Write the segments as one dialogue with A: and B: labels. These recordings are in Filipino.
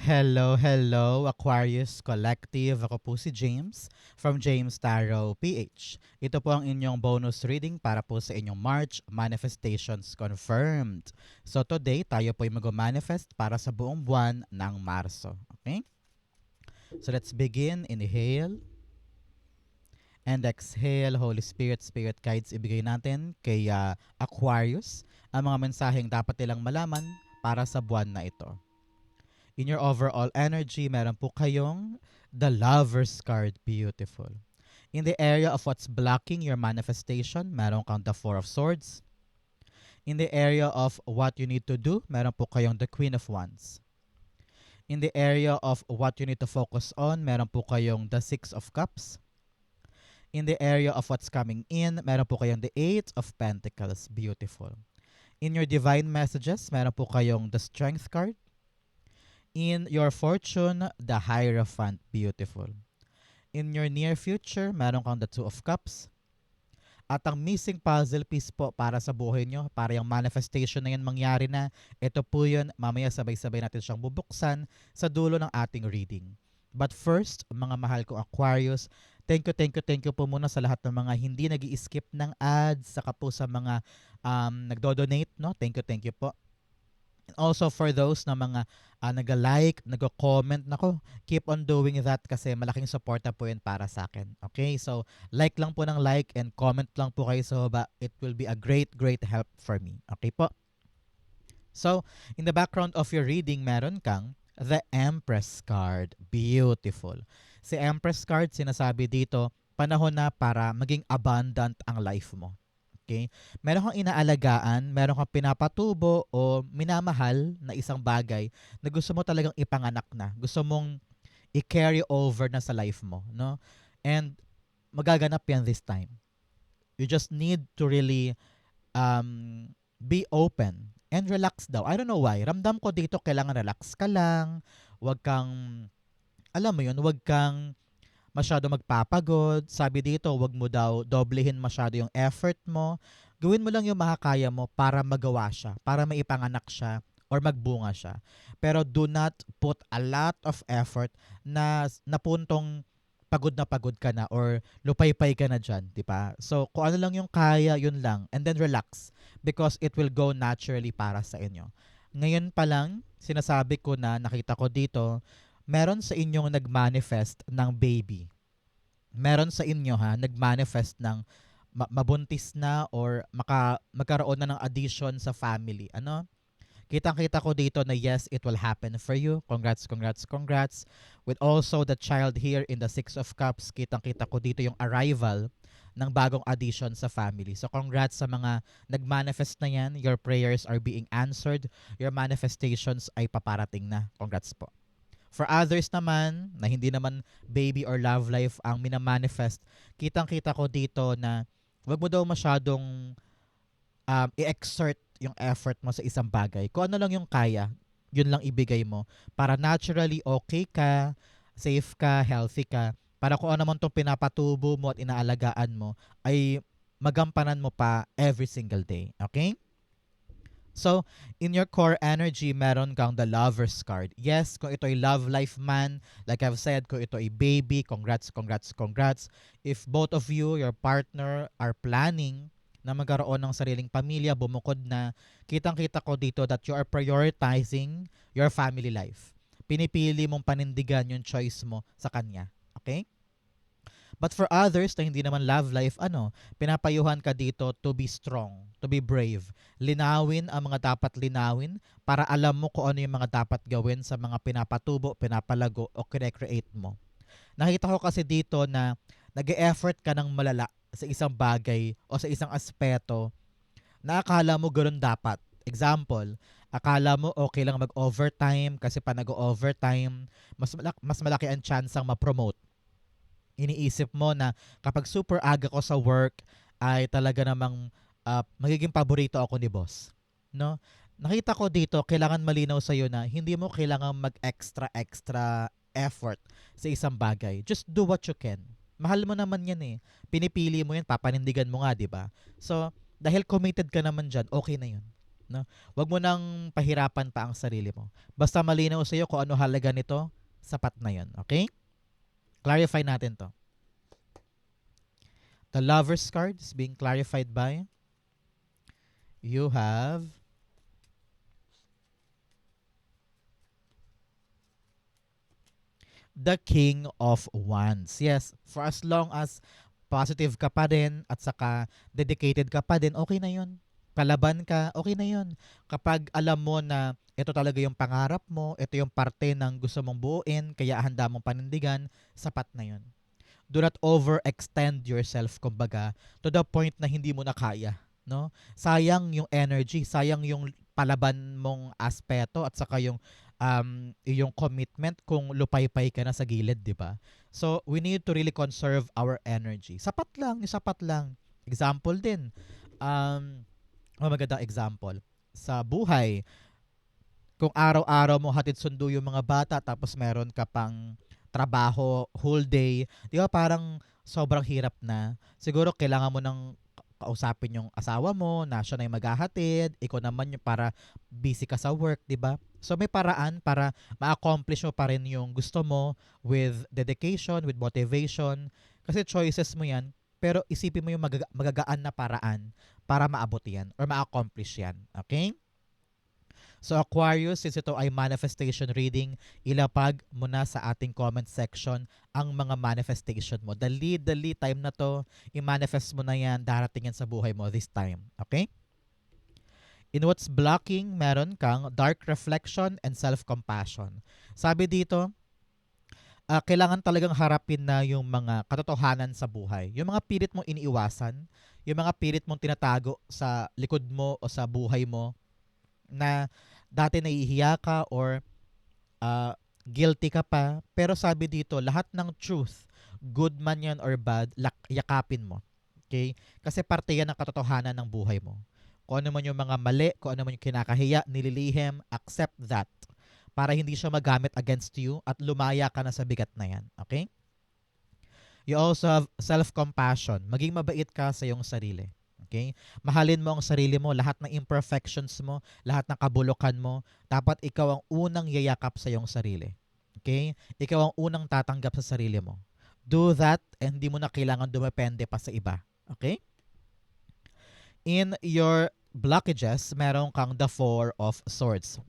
A: Hello, hello, Aquarius Collective. Ako po si James from James Tarot PH. Ito po ang inyong bonus reading para po sa inyong March Manifestations Confirmed. So today, tayo po ay mag-manifest para sa buong buwan ng Marso. Okay? So let's begin. Inhale and exhale. Holy Spirit, Spirit Guides, ibigay natin kay Aquarius ang mga mensaheng dapat nilang malaman para sa buwan na ito. In your overall energy, meron po kayong the Lover's card. Beautiful. In the area of what's blocking your manifestation, meron kang the Four of Swords. In the area of what you need to do, meron po kayong the Queen of Wands. In the area of what you need to focus on, meron po kayong the Six of Cups. In the area of what's coming in, meron po kayong the Eight of Pentacles. Beautiful. In your divine messages, meron po kayong the Strength card. In your fortune, the Hierophant. Beautiful. In your near future, meron kang the Two of Cups. At ang missing puzzle piece po para sa buhay nyo, para yung manifestation na yan mangyari na, ito po yun, mamaya sabay-sabay natin siyang bubuksan sa dulo ng ating reading. But first, mga mahal kong Aquarius, thank you po muna sa lahat ng mga hindi nag-i-skip ng ads, saka po sa mga nagdo-donate, no? Thank you po. Also for those na mga nag-like, nag-comment, nako, keep on doing that kasi malaking suporta po yun para sa akin. Okay? So, like lang po ng like and comment lang po kayo sa baba. It will be a great help for me. Okay po? So, in the background of your reading, meron kang the Empress card. Beautiful. Si Empress card, sinasabi dito, panahon na para maging abundant ang life mo. Okay? Meron kang inaalagaan, meron kang pinapatubo o minamahal na isang bagay na gusto mo talagang ipanganak na. Gusto mong i-carry over na sa life mo, no? And magaganap yan this time. You just need to really be open and relax daw. I don't know why. Ramdam ko dito kailangan relax ka lang. Huwag kang, alam mo yun, huwag kang masyado magpapagod. Sabi dito, wag mo daw doblehin masyado yung effort mo. Gawin mo lang yung makakaya mo para magawa siya, para maipanganak siya or magbunga siya. Pero do not put a lot of effort na napuntong pagod ka na or lupaypay ka na dyan, di ba? So, kung ano lang yung kaya, yun lang. And then relax because it will go naturally para sa inyo. Ngayon pa lang, sinasabi ko na nakita ko dito, meron sa inyong nag-manifest ng baby. Meron sa inyo nag-manifest ng mabuntis na or magkaroon na ng addition sa family. Ano? Kitang-kita ko dito na yes, it will happen for you. Congrats. With also the child here in the Six of Cups, kitang-kita ko dito yung arrival ng bagong addition sa family. So congrats sa mga nag-manifest na yan. Your prayers are being answered. Your manifestations ay paparating na. Congrats po. For others naman, na hindi naman baby or love life ang minamanifest, kitang-kita ko dito na wag mo daw masyadong i-exert yung effort mo sa isang bagay. Kung ano lang yung kaya, yun lang ibigay mo para naturally okay ka, safe ka, healthy ka, para kung ano man itong pinapatubo mo at inaalagaan mo, ay magampanan mo pa every single day. Okay? So, in your core energy, meron kang the Lover's card. Yes, kung ito ay love life man, like I've said, kung ito ay baby, congrats. If both of you, your partner, are planning na magkaroon ng sariling pamilya, bumukod na, kitang-kita ko dito that you are prioritizing your family life. Pinipili mong panindigan yung choice mo sa kanya. Okay? But for others na hindi naman love life, pinapayuhan ka dito to be strong, to be brave. Linawin ang mga dapat linawin para alam mo kung ano yung mga dapat gawin sa mga pinapatubo, pinapalago o kine-create mo. Nakita ko kasi dito na nag-e-effort ka ng malala sa isang bagay o sa isang aspeto na akala mo ganoon dapat. Example, akala mo okay lang mag-overtime kasi pa nag-overtime, mas malaki ang chance ang ma-promote. Iniisip mo na kapag super aga ko sa work ay talaga namang magiging paborito ako ni boss. No? Nakita ko dito, kailangan malinaw sa iyo na hindi mo kailangan mag-extra effort sa isang bagay. Just do what you can. Mahal mo naman yan eh. Pinipili mo yan, papanindigan mo nga, di ba? So, dahil committed ka naman dyan, okay na yun. No? Wag mo nang pahirapan pa ang sarili mo. Basta malinaw sa iyo kung ano halaga nito, sapat na 'yon. Okay? Clarify natin 'to. The Lover's card is being clarified by you have the King of Wands. Yes, for as long as positive ka pa din at saka dedicated ka pa din, okay na yun. Palaban ka, okay na yun. Kapag alam mo na ito talaga yung pangarap mo, ito yung parte ng gusto mong buuin, kaya handa mong panindigan, sapat na yun. Do not overextend yourself, kumbaga, to the point na hindi mo na kaya. No? Sayang yung energy, sayang yung palaban mong aspeto at saka yung commitment kung lupay-pay ka na sa gilid, di ba? So, we need to really conserve our energy. Sapat lang, sapat lang. Example din. Magandang example. Sa buhay, kung araw-araw mo hatid sundo yung mga bata tapos meron ka pang trabaho whole day, di ba parang sobrang hirap na. Siguro kailangan mo ng kausapin yung asawa mo na siya na yung maghahatid, ikaw naman yung para busy ka sa work, di ba? So may paraan para ma-accomplish mo pa rin yung gusto mo with dedication, with motivation. Kasi choices mo yan, pero isipin mo yung magagaan na paraan para maabot yan or ma-accomplish yan. Okay? So Aquarius, since ito ay manifestation reading, ilapag mo na sa ating comment section ang mga manifestation mo. Dali time na to, i-manifest mo na yan, darating yan sa buhay mo this time. Okay? In what's blocking, meron kang dark reflection and self-compassion. Sabi dito, kailangan talagang harapin na yung mga katotohanan sa buhay. Yung mga pilit mong iniiwasan, yung mga pilit mong tinatago sa likod mo o sa buhay mo, na dati nahihiya ka or guilty ka pa. Pero sabi dito, lahat ng truth, good man yan or bad, yakapin mo. Okay? Kasi parte yan ng katotohanan ng buhay mo. Kung ano man yung mga mali, kung ano man yung kinakahiya, nililihim, accept that. Para hindi siya magamit against you at lumaya ka na sa bigat na yan. Okay? You also have self-compassion. Maging mabait ka sa iyong sarili. Okay? Mahalin mo ang sarili mo, lahat ng imperfections mo, lahat ng kabulukan mo, dapat ikaw ang unang yayakap sa iyong sarili. Okay? Ikaw ang unang tatanggap sa sarili mo. Do that and hindi mo na kailangan dumepende pa sa iba. Okay? In your blockages, meron kang the Four of Swords.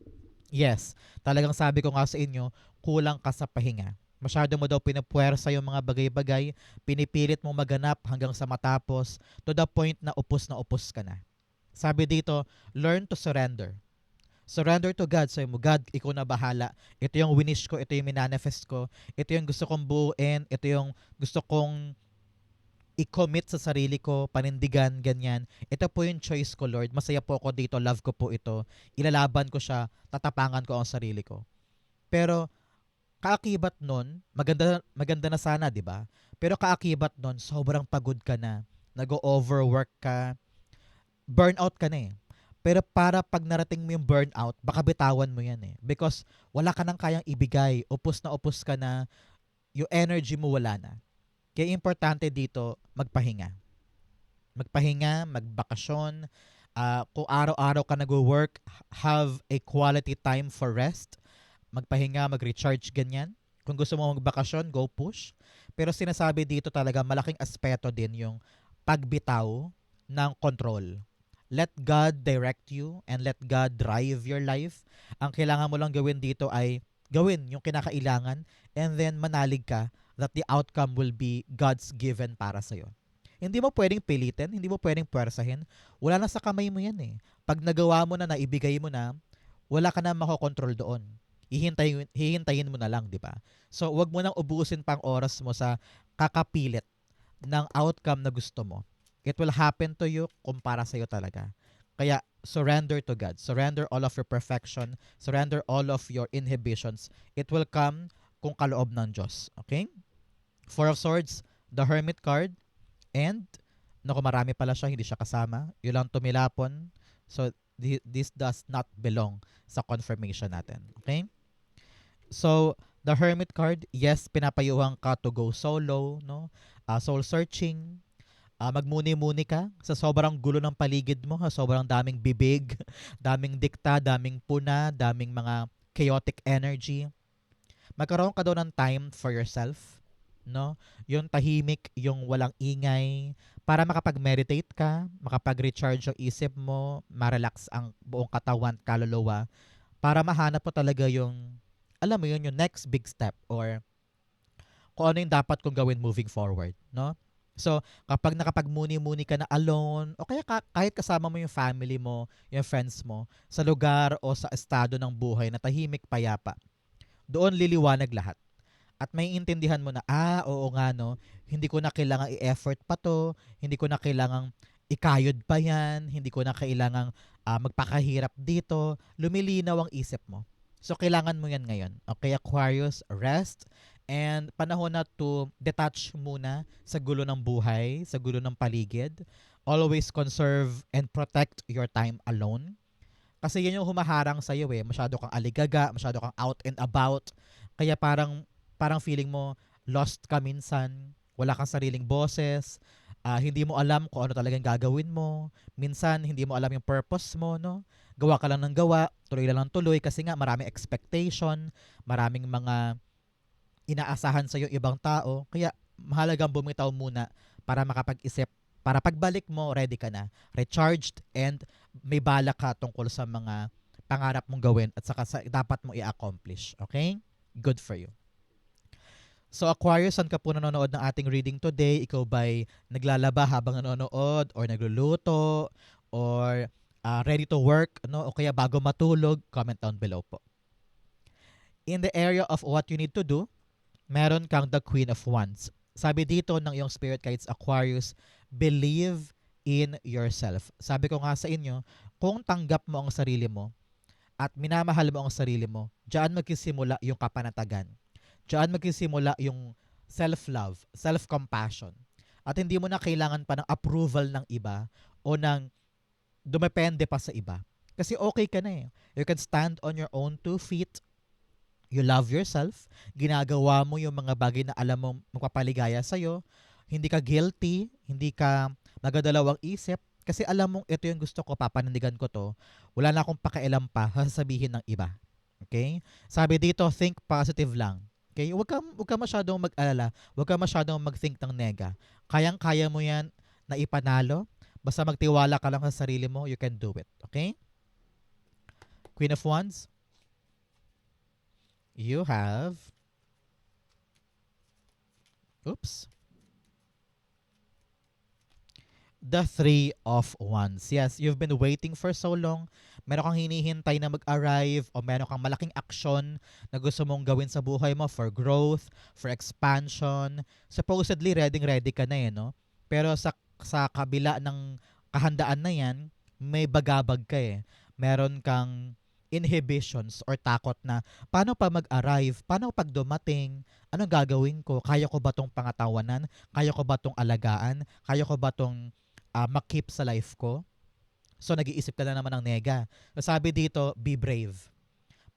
A: Yes, talagang sabi ko nga sa inyo, kulang ka sa pahinga. Masyado mo daw pinupuwersa yung mga bagay-bagay, pinipilit mo maganap hanggang sa matapos, to the point na upos ka na. Sabi dito, learn to surrender. Surrender to God. Sabi mo, God, ikaw na bahala. Ito yung winish ko, ito yung minanifest ko, ito yung gusto kong buuin, ito yung gusto kong i-commit sa sarili ko, panindigan, ganyan. Ito po yung choice ko, Lord. Masaya po ako dito, love ko po ito. Ilalaban ko siya, tatapangan ko ang sarili ko. Pero kaakibat nun, maganda na sana, 'di ba? Pero kaakibat nun, sobrang pagod ka na, nag-overwork ka, burnout ka na eh. Pero para pag narating mo yung burnout, baka bitawan mo yan eh. Because wala ka nang kayang ibigay, upos ka na, yung energy mo wala na. Kaya importante dito, magpahinga. Magpahinga, magbakasyon, kung araw-araw ka nag-work, have a quality time for rest, magpahinga, mag-recharge, ganyan. Kung gusto mo magbakasyon, go push. Pero sinasabi dito talaga, malaking aspeto din yung pagbitaw ng control. Let God direct you and let God drive your life. Ang kailangan mo lang gawin dito ay gawin yung kinakailangan and then manalig ka that the outcome will be God's given para sa'yo. Hindi mo pwedeng pilitin, hindi mo pwedeng puwersahin. Wala na sa kamay mo yan eh. Pag nagawa mo na, naibigay mo na, wala ka na makokontrol doon. Hihintayin mo na lang, di ba? So, wag mo nang ubusin pang oras mo sa kakapilit ng outcome na gusto mo. It will happen to you kung para sa'yo talaga. Kaya, surrender to God. Surrender all of your perfection. Surrender all of your inhibitions. It will come kung kaloob ng Diyos. Okay? Four of Swords, the Hermit card, and, naku, marami pala siya, hindi siya kasama. Yun lang tumilapon. So, this does not belong sa confirmation natin. Okay? So, the Hermit card, yes, pinapayuhan ka to go solo, no? Soul searching. Magmuni-muni ka sa sobrang gulo ng paligid mo, sa sobrang daming bibig, daming dikta, daming puna, daming mga chaotic energy. Magkaroon ka daw ng time for yourself, no? Yung tahimik, yung walang ingay, para makapag-meditate ka, makapag-recharge yung isip mo, ma-relax ang buong katawan, kaluluwa, para mahanap mo talaga yung, alam mo yun, yung next big step or kung ano yung dapat kong gawin moving forward, no? So, kapag nakapagmuni-muni ka na alone, o kaya kahit kasama mo yung family mo, yung friends mo, sa lugar o sa estado ng buhay na tahimik, payapa, doon liliwanag lahat. At may intindihan mo na, oo nga no, hindi ko na kailangang i-effort pa to, hindi ko na kailangang ikayod pa yan, hindi ko na kailangang magpakahirap dito, lumilinaw ang isip mo. So, kailangan mo yan ngayon. Okay, Aquarius, rest, and panahon na to detach muna sa gulo ng buhay, sa gulo ng paligid. Always conserve and protect your time alone. Kasi yan yung humaharang sa'yo eh. Masyado kang aligaga, masyado kang out and about. Kaya parang feeling mo lost ka minsan, wala kang sariling boses, hindi mo alam kung ano talagang gagawin mo. Minsan, hindi mo alam yung purpose mo, no? Gawa ka lang ng gawa, tuloy lang ng tuloy kasi nga maraming expectation, maraming mga inaasahan sa iyo ibang tao. Kaya mahalagang bumitaw muna para makapag-isip, para pagbalik mo, ready ka na. Recharged and may bala ka tungkol sa mga pangarap mong gawin at saka dapat mo i-accomplish. Okay? Good for you. So Aquarius, saan ka po nanonood ng ating reading today? Ikaw ba'y naglalaba habang nanonood or nagluluto or ready to work, no? O kaya bago matulog? Comment down below po. In the area of what you need to do, meron kang the Queen of Wands. Sabi dito ng iyong spirit guides Aquarius, believe in yourself. Sabi ko nga sa inyo, kung tanggap mo ang sarili mo at minamahal mo ang sarili mo, diyan magsisimula yung kapanatagan. Diyan magsisimula yung self-love, self-compassion. At hindi mo na kailangan pa ng approval ng iba o ng dumepende pa sa iba. Kasi okay ka na eh. You can stand on your own 2 feet. You love yourself, ginagawa mo yung mga bagay na alam mo magpapaligaya sa'yo, hindi ka guilty, hindi ka nagadalawang isip, kasi alam mong ito yung gusto ko, papanindigan ko to, wala na akong pakialam pa sasabihin ng iba. Okay? Sabi dito, think positive lang. Okay? Huwag ka masyadong mag-alala, huwag ka masyadong mag-think ng nega. Kayang-kaya mo yan na ipanalo, basta magtiwala ka lang sa sarili mo, you can do it. Okay? Queen of Wands, you have, the Three of Wands. Yes, you've been waiting for so long. Meron kang hinihintay na mag-arrive o meron kang malaking aksyon na gusto mong gawin sa buhay mo for growth, for expansion. Supposedly, ready ka na eh, no? Pero sa kabila ng kahandaan na yan, may bagabag ka eh. Meron kang inhibitions or takot na paano pa mag-arrive, paano pag dumating, anong gagawin ko, kaya ko ba tong pangatawanan, kaya ko ba tong alagaan, kaya ko ba tong makip sa life ko. So nag-iisip ka na naman ng nega. So, sabi dito, be brave.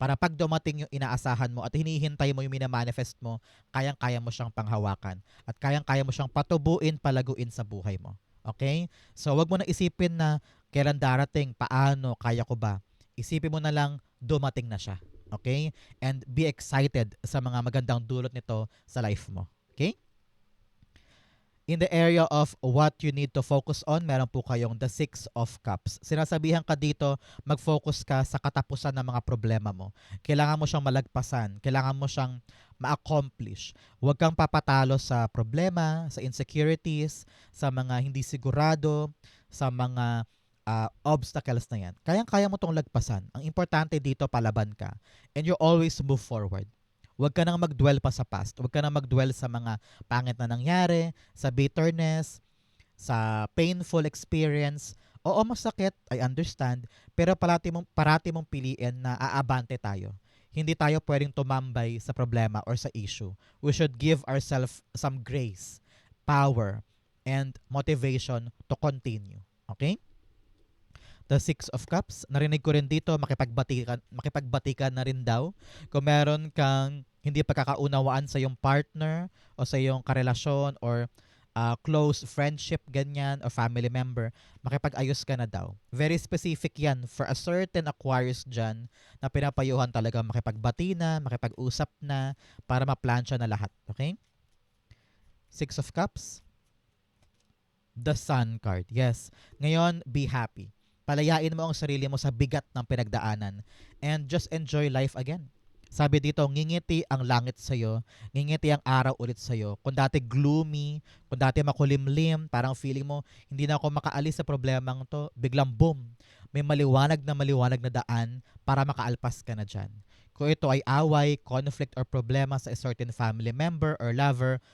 A: Para pag dumating yung inaasahan mo at hinihintay mo yung minamanifest mo, kayang-kaya mo siyang panghawakan. At kayang-kaya mo siyang patubuin, palaguin sa buhay mo. Okay? So wag mo na isipin na kailan darating, paano, kaya ko ba. Isipin mo na lang, dumating na siya. Okay? And be excited sa mga magandang dulot nito sa life mo. Okay? In the area of what you need to focus on, meron po kayong the Six of Cups. Sinasabihan ka dito, mag-focus ka sa katapusan ng mga problema mo. Kailangan mo siyang malagpasan. Kailangan mo siyang ma-accomplish. Huwag kang papatalo sa problema, sa insecurities, sa mga hindi sigurado, sa mga obstacles na yan. Kayang-kaya mo itong lagpasan. Ang importante dito, palaban ka. And you always move forward. Huwag ka nang mag-dwell pa sa past. Huwag ka nang mag-dwell sa mga pangit na nangyari, sa bitterness, sa painful experience. Oo, masakit, I understand. Pero parati mong piliin na aabante tayo. Hindi tayo pwedeng tumambay sa problema or sa issue. We should give ourselves some grace, power, and motivation to continue. Okay? The Six of Cups. Narinig ko rin dito, makipagbati ka na rin daw. Kung meron kang hindi pagkakaunawaan sa iyong partner o sa iyong karelasyon or close friendship, ganyan, or family member, makipag-ayos ka na daw. Very specific yan for a certain Aquarius dyan na pinapayuhan talaga makipagbati na, makipag-usap na, para ma-plansya na lahat. Okay? Six of Cups. The Sun card. Yes. Ngayon, be happy. Palayain mo ang sarili mo sa bigat ng pinagdaanan and just enjoy life again. Sabi dito, ngingiti ang langit sa'yo, ngingiti ang araw ulit sa'yo. Kung dati gloomy, kung dati makulimlim, parang feeling mo, hindi na ako makaalis sa problemang to, biglang boom, may maliwanag na daan para makaalpas ka na dyan. Kung ito ay away, conflict, or problema sa a certain family member or lover,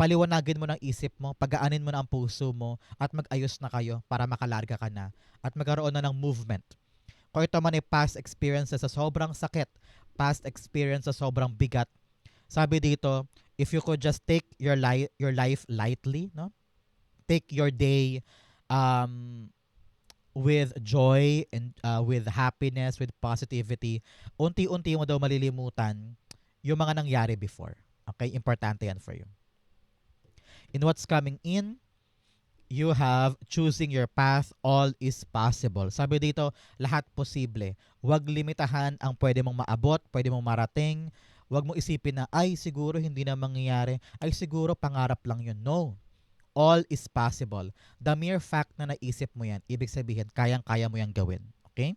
A: paliwanagin mo ng isip mo, pagaanin mo na ang puso mo, at mag-ayos na kayo para makalarga ka na at magkaroon na ng movement. Kung ito man ay past experiences sa sobrang sakit, past experience sa sobrang bigat, sabi dito, if you could just take your life lightly, no? Take your day with joy and with happiness, with positivity, unti-unti mo daw malilimutan yung mga nangyari before. Okay? Importante yan for you. In what's coming in, you have choosing your path, all is possible. Sabi dito, lahat posible. Huwag limitahan ang pwede mong maabot, pwede mong marating. Huwag mo isipin na, ay siguro hindi na mangyayari, ay siguro pangarap lang yun. No. All is possible. The mere fact na naisip mo yan, ibig sabihin, kayang-kaya mo yan gawin. Okay?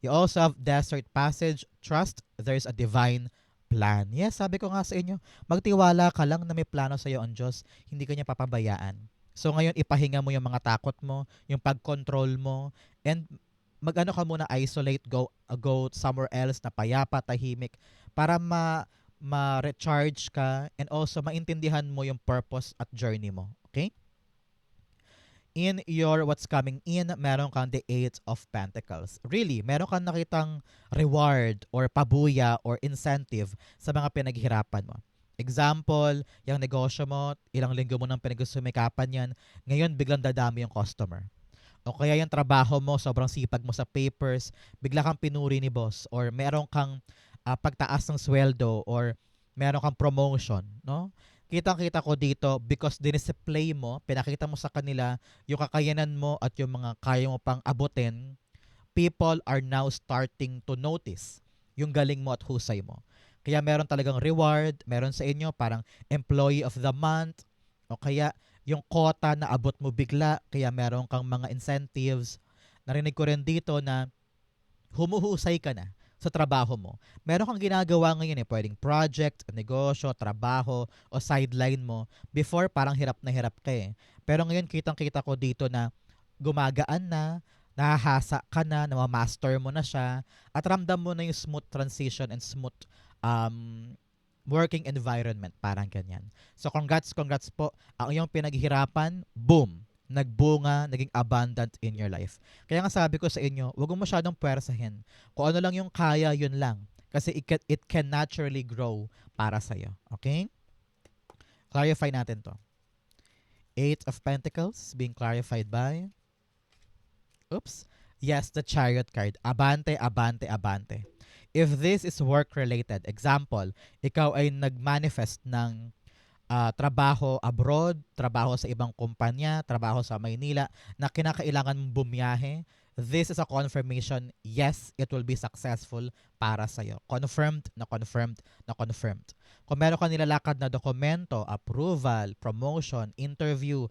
A: You also have desert passage, trust, there's a divine plan. Yes, sabi ko nga sa inyo, magtiwala ka lang na may plano sa iyo ang Diyos, hindi ka niya papabayaan. So ngayon, ipahinga mo yung mga takot mo, yung pag-control mo, and mag-ano ka muna, isolate, go somewhere else na payapa, tahimik, para ma-recharge ka and also maintindihan mo yung purpose at journey mo. Okay? In your what's coming in, meron kang the Eight of Pentacles. Really, meron kang nakitang reward or pabuya or incentive sa mga pinaghirapan mo. Example, yung negosyo mo, ilang linggo mo nang pinagsumikapan yan, ngayon biglang dadami yung customer. O kaya yung trabaho mo, sobrang sipag mo sa papers, bigla kang pinuri ni boss or meron kang pagtaas ng sweldo or meron kang promotion, no? Kitang-kita ko dito because dinisplay mo, pinakita mo sa kanila yung kakayanan mo at yung mga kaya mo pang abutin, people are now starting to notice yung galing mo at husay mo. Kaya meron talagang reward, meron sa inyo parang employee of the month, o kaya yung quota na abot mo bigla, kaya meron kang mga incentives. Narinig ko rin dito na humuhusay ka na sa trabaho mo. Meron kang ginagawa ngayon pwedeng project, negosyo, trabaho, o sideline mo. Before, parang hirap na hirap ka Pero ngayon, kitang-kita ko dito na gumagaan na, nahahasa ka na, namamaster mo na siya, at ramdam mo na yung smooth transition and smooth working environment. Parang ganyan. So, congrats po. Ang iyong pinaghirapan, boom! Nagbunga, naging abundant in your life. Kaya nga sabi ko sa inyo, huwag mo masyadong puwersahin. Kung ano lang yung kaya, yun lang. Kasi it can naturally grow para sa'yo. Okay? Clarify natin to. Eight of Pentacles being clarified by... Oops. Yes, the Chariot card. Abante, abante, abante. If this is work-related, example, ikaw ay nag-manifest ng trabaho abroad, trabaho sa ibang kumpanya, trabaho sa Maynila, na kinakailangan mong bumiyahe, this is a confirmation, yes, it will be successful para sa'yo. Confirmed, na confirmed, na confirmed. Kung meron ka nilalakad na dokumento, approval, promotion, interview,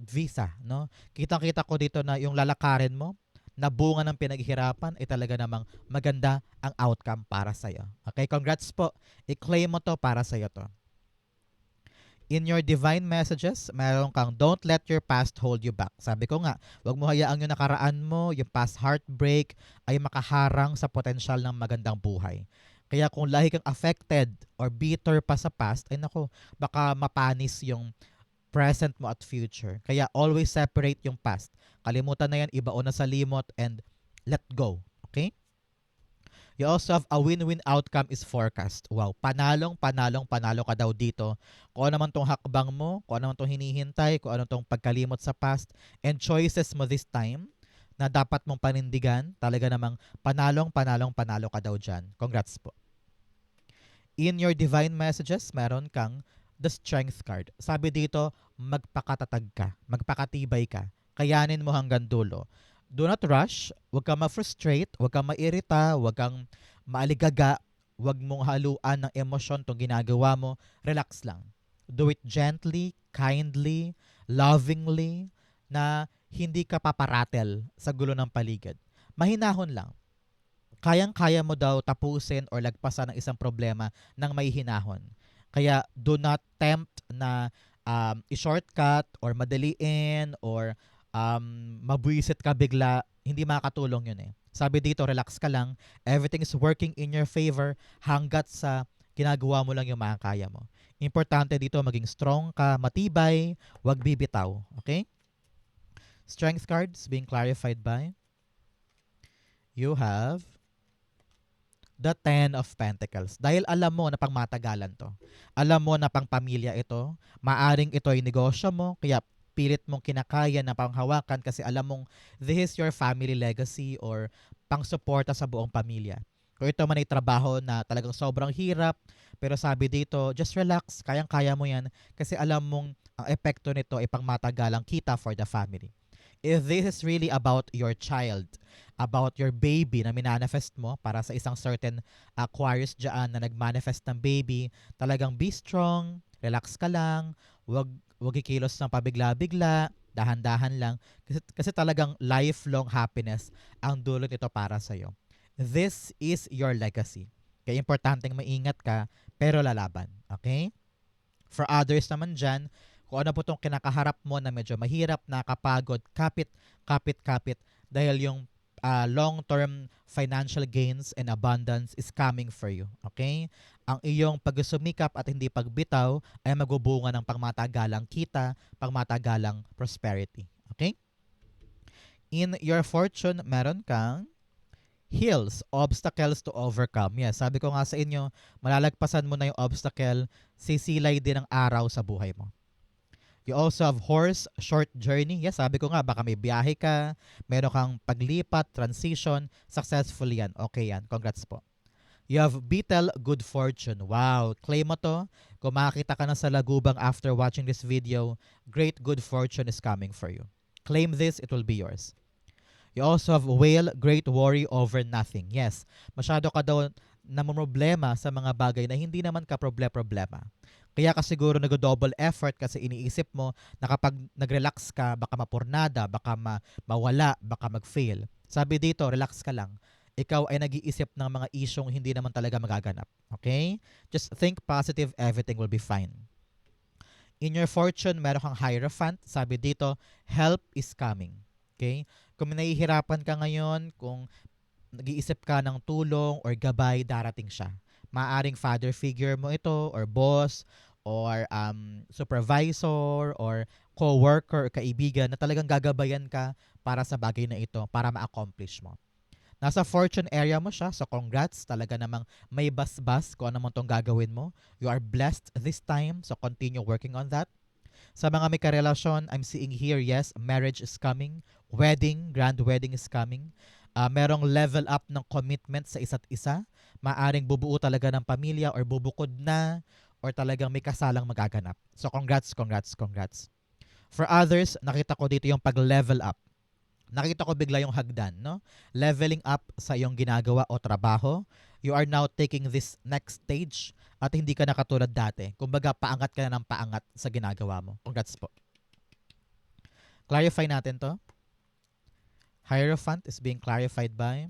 A: visa, no? Kitang-kita ko dito na yung lalakarin mo, na bunga ng pinaghirapan, ay talaga namang maganda ang outcome para sa'yo. Okay, congrats po. I-claim mo to para sa'yo to. In your divine messages, meron kang don't let your past hold you back. Sabi ko nga, wag mo hayaang yung nakaraan mo, yung past heartbreak, ay makaharang sa potensyal ng magandang buhay. Kaya kung lahi kang affected or bitter pa sa past, ay nako, baka mapanis yung present mo at future. Kaya always separate yung past. Kalimutan na yan, ibaon na sa limot and let go. Okay? You also have a win-win outcome is forecast. Wow, panalo ka daw dito. Kung ano man tong hakbang mo, kung ano man tong hinihintay, kung ano tong pagkalimot sa past, and choices mo this time na dapat mong panindigan, talaga namang panalo ka daw dyan. Congrats po. In your divine messages, meron kang the strength card. Sabi dito, magpakatatag ka, magpakatibay ka. Kayanin mo hanggang dulo. Do not rush, huwag kang ma-frustrate, huwag kang mairita, huwag kang maaligaga, huwag mong haluan ng emosyon tong ginagawa mo. Relax lang. Do it gently, kindly, lovingly, na hindi ka paparatel sa gulo ng paligid. Mahinahon lang. Kayang-kaya mo daw tapusin or lagpasan ng isang problema ng may hinahon. Kaya do not tempt na i-shortcut or madaliin or mabwisit ka bigla. Hindi makakatulong yun eh. Sabi dito, relax ka lang. Everything is working in your favor hanggat sa ginagawa mo lang yung makakaya mo. Importante dito, maging strong ka, matibay, wag bibitaw. Okay? Strength cards being clarified by you have the Ten of Pentacles. Dahil alam mo na pang matagalan to. Alam mo na pang pamilya ito. Maaring ito ay negosyo mo, kaya pilit mong kinakaya na panghawakan kasi alam mong this is your family legacy or pang-suporta sa buong pamilya. Kung ito man ay trabaho na talagang sobrang hirap, pero sabi dito, just relax, kayang-kaya mo yan kasi alam mong ang epekto nito ay pang matagalang kita for the family. If this is really about your child, about your baby na minanifest mo para sa isang certain Aquarius dyan na nagmanifest ng baby, talagang be strong, relax ka lang, wag ikilos ng pabigla-bigla, dahan-dahan lang, kasi talagang lifelong happiness ang dulot nito para sa'yo. This is your legacy. Kaya importanteng maingat ka, pero lalaban. Okay? For others naman dyan, kung ano po itong kinakaharap mo na medyo mahirap, nakapagod, kapit, dahil yung long-term financial gains and abundance is coming for you. Okay? Ang iyong pagsumikap at hindi pagbitaw ay magbubunga ng pangmatagalang kita, pangmatagalang prosperity. Okay? In your fortune, meron kang hills, obstacles to overcome. Yes, sabi ko nga sa inyo, malalagpasan mo na yung obstacle, sisilay din ang araw sa buhay mo. You also have horse, short journey. Yes, sabi ko nga, baka may biyahe ka, meron kang paglipat, transition, successful yan. Okay yan, congrats po. You have beetle, good fortune. Wow, claim mo to. Kung makakita ka na sa lagubang after watching this video, great good fortune is coming for you. Claim this, it will be yours. You also have whale, great worry over nothing. Yes, masyado ka daw namumroblema sa mga bagay na hindi naman ka problema. Kaya ka siguro nag-double effort kasi iniisip mo na kapag nag-relax ka, baka mapurnada, baka mawala, baka mag-fail. Sabi dito, relax ka lang. Ikaw ay nag-iisip ng mga isyong hindi naman talaga magaganap. Okay? Just think positive, everything will be fine. In your fortune, meron kang Hierophant. Sabi dito, help is coming. Okay? Kung nahihirapan ka ngayon, kung nag-iisip ka ng tulong or gabay, darating siya. Maaring father figure mo ito, or boss, or supervisor, or co-worker, or kaibigan na talagang gagabayan ka para sa bagay na ito, para ma-accomplish mo. Nasa fortune area mo siya, so congrats, talaga namang may basbas kung ano man itong gagawin mo. You are blessed this time, so continue working on that. Sa mga may karelasyon, I'm seeing here, yes, marriage is coming, wedding, grand wedding is coming. Merong level up ng commitment sa isa't isa. Maaring bubuo talaga ng pamilya or bubukod na or talagang may kasalang magaganap. So congrats. For others, nakita ko dito yung pag-level up. Nakita ko bigla yung hagdan, no? Leveling up sa iyong ginagawa o trabaho. You are now taking this next stage at hindi ka na katulad dati. Kumbaga, paangat ka na ng paangat sa ginagawa mo. Congrats po. Clarify natin to. Hierophant is being clarified by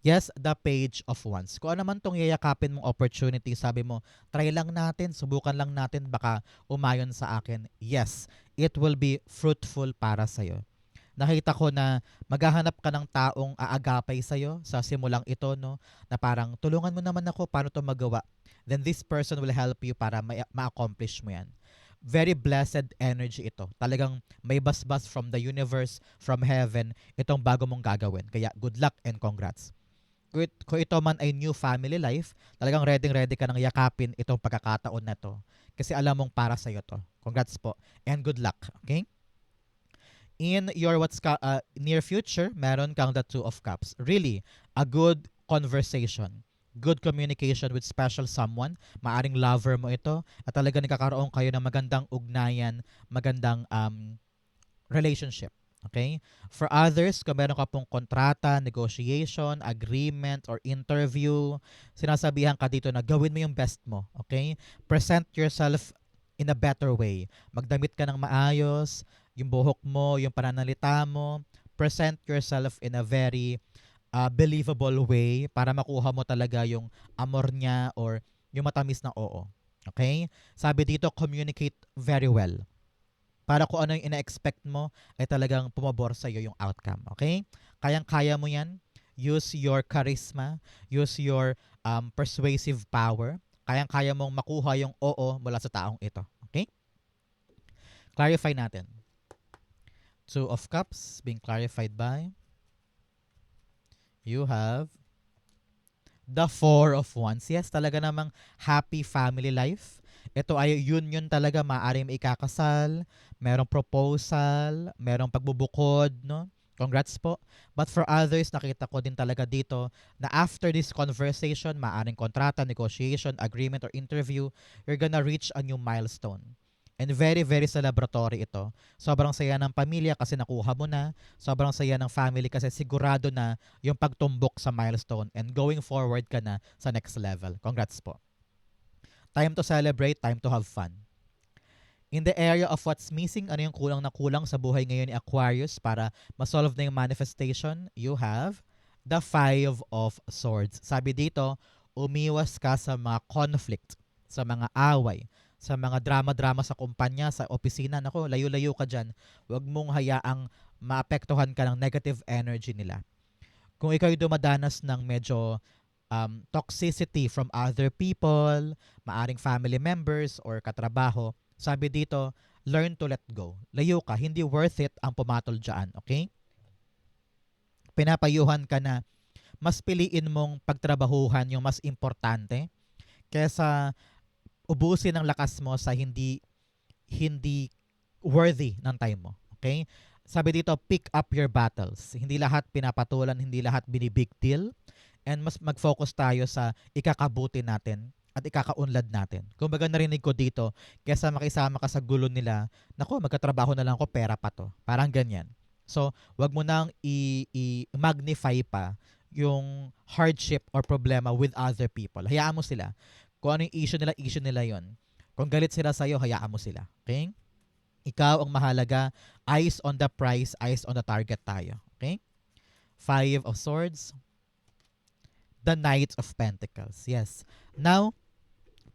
A: yes, the Page of Wands. Kung ano man itong yayakapin mong opportunity, sabi mo, try lang natin, subukan lang natin, baka umayon sa akin. Yes, it will be fruitful para sa'yo. Nakita ko na maghahanap ka ng taong aagapay sa'yo sa simulang ito, no? Na parang, tulungan mo naman ako, paano ito magawa? Then this person will help you para ma-accomplish mo yan. Very blessed energy ito. Talagang may basbas from the universe, from heaven, itong bago mong gagawin. Kaya good luck and congrats. Kung ito man ay new family life, talagang ready ka nang yakapin itong pagkakataon na to. Kasi alam mong para sa'yo to. Congrats po. And good luck. Okay? In your near future, meron kang the Two of Cups. Really, a good conversation. good communication with special someone, maaring lover mo ito, at talaga nagkakaroon kayo ng magandang ugnayan, magandang relationship. Okay? For others, kung meron ka pong kontrata, negotiation, agreement, or interview, sinasabihan ka dito na gawin mo yung best mo. Okay? Present yourself in a better way. Magdamit ka ng maayos, yung buhok mo, yung pananalita mo. Present yourself in a very believable way para makuha mo talaga yung amor niya or yung matamis na oo. Okay? Sabi dito, communicate very well para kung ano yung ina-expect mo ay talagang pumabor sa iyo yung outcome. Okay? Kayang-kaya mo yan. Use your charisma. Use your persuasive power. Kayang-kaya mong makuha yung oo mula sa taong ito. Okay? Clarify natin. Two of Cups being clarified by you have the Four of Wands. Yes, talaga namang happy family life. Ito ay union talaga, maaari may ikakasal, merong proposal, merong pagbubukod, no? Congrats po. But for others, nakita ko din talaga dito na after this conversation, maaring kontrata, negotiation, agreement, or interview, you're gonna reach a new milestone. And very, very celebratory ito. Sobrang saya ng pamilya kasi nakuha mo na. Sobrang saya ng family kasi sigurado na yung pagtumbok sa milestone and going forward ka na sa next level. Congrats po. Time to celebrate, time to have fun. In the area of what's missing, ano yung kulang na kulang sa buhay ngayon ni Aquarius para masolve na yung manifestation, you have the Five of Swords. Sabi dito, umiwas ka sa mga conflict, sa mga away, sa mga drama-drama sa kumpanya, sa opisina. Nako, layo-layo ka dyan. Huwag mong hayaang maapektuhan ka ng negative energy nila. Kung ikaw ay dumadanas ng medyo toxicity from other people, maaring family members or katrabaho, sabi dito, learn to let go. Layo ka, hindi worth it ang pumatol dyan, okay? Pinapayuhan ka na mas piliin mong pagtrabahuhan yung mas importante kesa ubusin ang lakas mo sa hindi worthy ng time mo, okay? Sabi dito, pick up your battles. Hindi lahat pinapatulan, hindi lahat binibig deal, and mas mag-focus tayo sa ikakabuti natin at ikakaunlad natin. Kung baga narinig ko dito, kesa makisama ka sa gulo nila, naku, magkatrabaho na lang ako, pera pa to. Parang ganyan. So, wag mo nang i-magnify pa yung hardship or problema with other people. Hayaan mo sila. Kung ano yung issue nila yon. Kung galit sila sa'yo, hayaan mo sila. Okay? Ikaw ang mahalaga. Eyes on the prize, eyes on the target tayo. Okay? Five of Swords. The Knight of Pentacles. Yes. Now,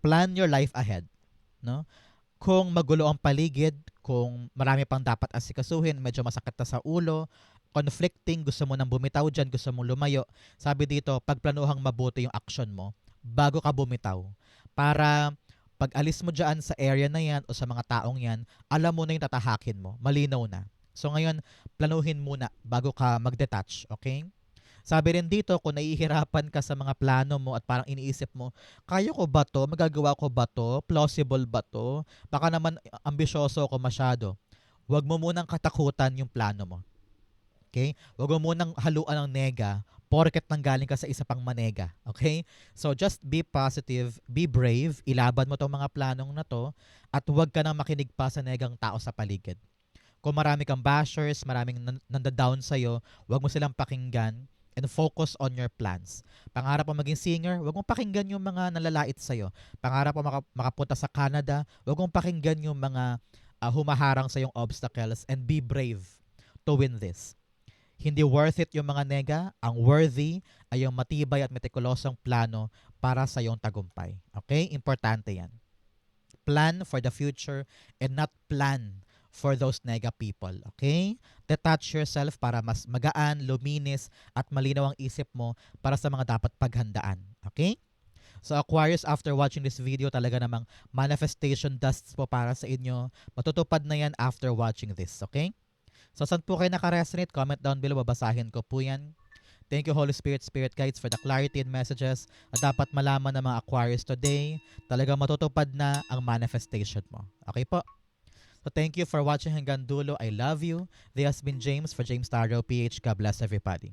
A: plan your life ahead. No? Kung magulo ang paligid, kung marami pang dapat asikasuhin, medyo masakit na sa ulo, conflicting, gusto mo nang bumitaw dyan, gusto mo lumayo, sabi dito, pagplanuhang mabuti yung action mo bago ka bumitaw. Para pag alis mo dyan sa area na yan o sa mga taong yan, alam mo na yung tatahakin mo. Malinaw na. So ngayon, planuhin muna bago ka mag-detach. Okay? Sabi rin dito, kung nahihirapan ka sa mga plano mo at parang iniisip mo, kaya ko ba to? Magagawa ko ba to? Plausible ba to? Baka naman ambisyoso ko masyado. Huwag mo munang katakutan yung plano mo. Okay? Huwag mo munang haluan ng nega porket nanggaling ka sa isa pang manega. Okay? So just be positive, be brave, ilaban mo tong mga planong na to at huwag ka nang makinig pa sa negang tao sa paligid. Kung marami kang bashers, maraming nandadown sa'yo, huwag mo silang pakinggan and focus on your plans. Pangarap mo maging singer, huwag mong pakinggan yung mga nalalait sa'yo. Pangarap mo makapunta sa Canada, huwag mong pakinggan yung mga humaharang sa yung obstacles and be brave to win this. Hindi worth it yung mga nega. Ang worthy ay yung matibay at metikulosong plano para sa iyong tagumpay. Okay? Importante yan. Plan for the future and not plan for those nega people. Okay? Detach yourself para mas magaan, luminis, at malinaw ang isip mo para sa mga dapat paghandaan. Okay? So Aquarius, after watching this video, talaga namang manifestation dusts po para sa inyo. Matutupad na yan after watching this. Okay? So saan po kayo naka-resonate? Comment down below, babasahin ko po yan. Thank you Holy Spirit, Spirit Guides for the clarity and messages na dapat malaman ng mga Aquarius today. Talagang matutupad na ang manifestation mo. Okay po? So thank you for watching hanggang dulo. I love you. This has been James for James Tarot PH. God bless everybody.